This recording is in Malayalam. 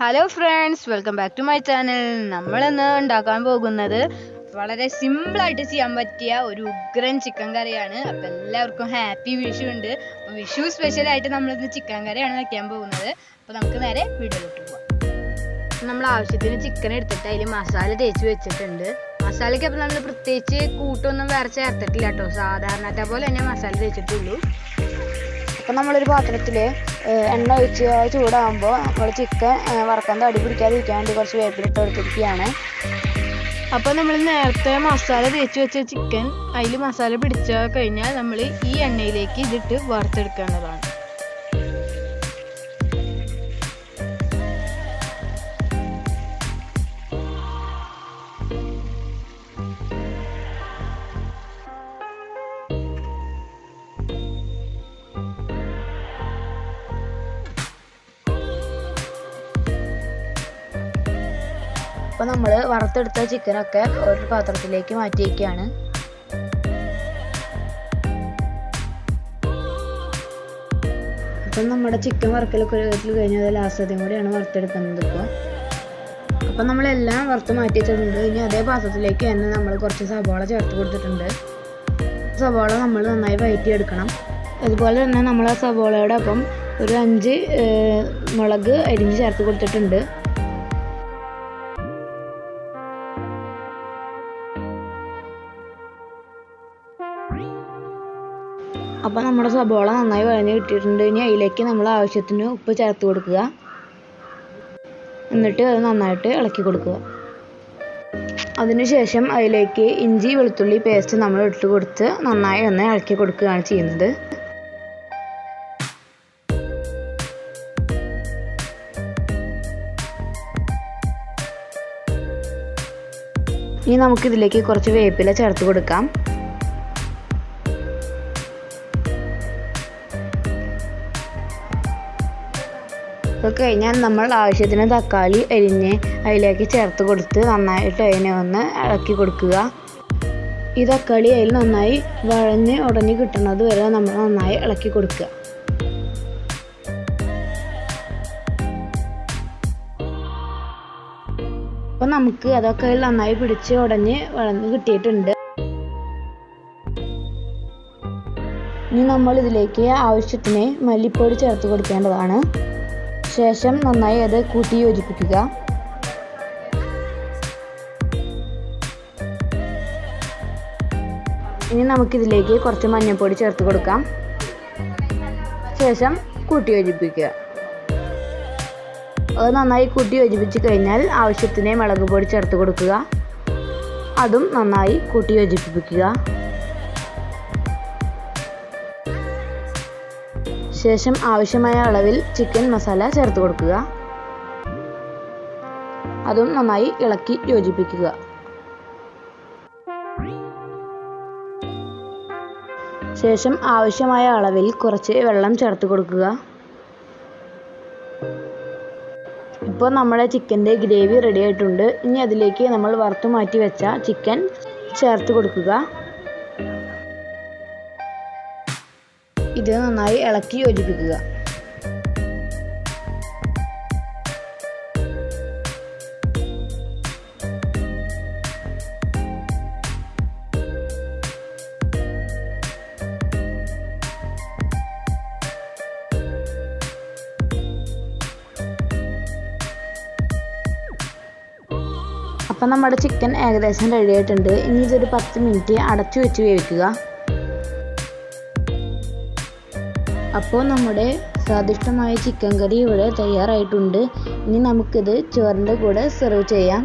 Hello friends, welcome back to my channel. നമ്മളിന്ന് ഉണ്ടാക്കാൻ പോകുന്നത് വളരെ സിമ്പിളായിട്ട് ചെയ്യാൻ പറ്റിയ ഒരു ഉഗ്രൻ ചിക്കൻ കറിയാണ്. അപ്പം എല്ലാവർക്കും ഹാപ്പി വിഷു ഉണ്ട്. അപ്പോൾ വിഷു സ്പെഷ്യലായിട്ട് നമ്മളിന്ന് ചിക്കൻ കറിയാണ് വയ്ക്കാൻ പോകുന്നത്. അപ്പോൾ നമുക്ക് നേരെ വീഡിയോയിലോട്ട് പോകാം. നമ്മൾ ആവശ്യത്തിന് ചിക്കൻ എടുത്തിട്ട് അതിൽ മസാല തേച്ച് വെച്ചിട്ടുണ്ട്. മസാലയ്ക്ക് അപ്പം നമ്മൾ പ്രത്യേകിച്ച് കൂട്ടൊന്നും വേറെ ചേർത്തിട്ടില്ല കേട്ടോ. സാധാരണത്തെ പോലെ തന്നെ മസാല തേച്ചിട്ടുള്ളൂ. അപ്പം നമ്മളൊരു പാത്രത്തിൽ എണ്ണ ഒഴിച്ച് ചൂടാകുമ്പോൾ നമ്മൾ ചിക്കൻ വറക്കാൻ തടി പിടിക്കാതിരിക്കാൻ വേണ്ടി കുറച്ച് വേപ്പിലിട്ട് എടുത്തിരിക്കുകയാണ്. അപ്പോൾ നമ്മൾ നേരത്തെ മസാല തേച്ച് വെച്ച ചിക്കൻ അതിൽ മസാല പിടിച്ച കഴിഞ്ഞാൽ നമ്മൾ ഈ എണ്ണയിലേക്ക് ഇതിട്ട് വറുത്തെടുക്കേണ്ടതാണ്. അപ്പോൾ നമ്മൾ വറുത്തെടുത്ത ചിക്കനൊക്കെ ഒരു പാത്രത്തിലേക്ക് മാറ്റി വയ്ക്കുകയാണ്. അപ്പം നമ്മുടെ ചിക്കൻ വറുക്കലൊക്കെ കഴിഞ്ഞാൽ ലാസ്റ്റത്തെയും കൂടിയാണ് വറുത്തെടുക്കുന്നത്. അപ്പം നമ്മളെല്ലാം വറുത്ത് മാറ്റി വെച്ചിട്ടുണ്ട്. ഇനി അതേ പാത്രത്തിലേക്ക് തന്നെ നമ്മൾ കുറച്ച് സവാള ചേർത്ത് കൊടുത്തിട്ടുണ്ട്. സവാള നമ്മൾ നന്നായി വഴറ്റിയെടുക്കണം. അതുപോലെ തന്നെ നമ്മൾ ആ സവാളയുടെ ഒപ്പം ഒരു 5 മുളക് അരിഞ്ഞ് ചേർത്ത് കൊടുത്തിട്ടുണ്ട്. അപ്പോൾ നമ്മുടെ സവാള നന്നായി വഴഞ്ഞ് കിട്ടിയിട്ടുണ്ട്. ഇനി അതിലേക്ക് നമ്മൾ ആവശ്യത്തിന് ഉപ്പ് ചേർത്ത് കൊടുക്കുക. എന്നിട്ട് അത് നന്നായിട്ട് ഇളക്കി കൊടുക്കുക. അതിനുശേഷം അതിലേക്ക് ഇഞ്ചി വെളുത്തുള്ളി പേസ്റ്റ് നമ്മൾ ഇട്ട് കൊടുത്ത് നന്നായി ഒന്ന് ഇളക്കി കൊടുക്കുകയാണ് ചെയ്യുന്നത്. ഇനി നമുക്കിതിലേക്ക് കുറച്ച് വേപ്പില ചേർത്ത് കൊടുക്കാം. അത് കഴിഞ്ഞാൽ നമ്മൾ ആവശ്യത്തിന് തക്കാളി അരിഞ്ഞ് അതിലേക്ക് ചേർത്ത് കൊടുത്ത് നന്നായിട്ട് അതിനെ ഒന്ന് ഇളക്കി കൊടുക്കുക. ഈ തക്കാളി അതിൽ നന്നായി വഴഞ്ഞ് ഉടഞ്ഞ് കിട്ടുന്നത് വരെ നമ്മൾ നന്നായി ഇളക്കി കൊടുക്കുക. അപ്പം നമുക്ക് അതൊക്കെ നന്നായി പിടിച്ച് ഉടഞ്ഞ് വഴഞ്ഞ് കിട്ടിയിട്ടുണ്ട്. ഇനി നമ്മൾ ഇതിലേക്ക് ആവശ്യത്തിന് മല്ലിപ്പൊടി ചേർത്ത് കൊടുക്കേണ്ടതാണ്. ശേഷം നന്നായി അത് കൂട്ടി യോജിപ്പിക്കുക. ഇനി നമുക്കിതിലേക്ക് കുറച്ച് മഞ്ഞൾപ്പൊടി ചേർത്ത് കൊടുക്കാം. ശേഷം കൂട്ടി യോജിപ്പിക്കുക. അത് നന്നായി കൂട്ടി യോജിപ്പിച്ച് കഴിഞ്ഞാൽ ആവശ്യത്തിന് മുളക് പൊടി ചേർത്ത് കൊടുക്കുക. അതും നന്നായി കൂട്ടി യോജിപ്പിക്കുക. ശേഷം ആവശ്യമായ അളവിൽ ചിക്കൻ മസാല ചേർത്ത് കൊടുക്കുക. അതും നന്നായി ഇളക്കി യോജിപ്പിക്കുക. ശേഷം ആവശ്യമായ അളവിൽ കുറച്ച് വെള്ളം ചേർത്ത് കൊടുക്കുക. ഇപ്പോൾ നമ്മുടെ ചിക്കൻ്റെ ഗ്രേവി റെഡി ആയിട്ടുണ്ട്. ഇനി അതിലേക്ക് നമ്മൾ വറുത്ത് മാറ്റി വെച്ച ചിക്കൻ ചേർത്ത് കൊടുക്കുക. ഇത് നന്നായി ഇളക്കി യോജിപ്പിക്കുക. അപ്പം നമ്മുടെ ചിക്കൻ ഏകദേശം റെഡി ആയിട്ടുണ്ട്. ഇനി ഇതൊരു 10 മിനിറ്റ് അടച്ചു വെച്ച് വേവിക്കുക. അപ്പോൾ നമ്മുടെ സ്വാദിഷ്ടമായ ചിക്കൻ കറി ഇവിടെ തയ്യാറായിട്ടുണ്ട്. ഇനി നമുക്കിത് ചോറിൻ്റെ കൂടെ സെർവ് ചെയ്യാം.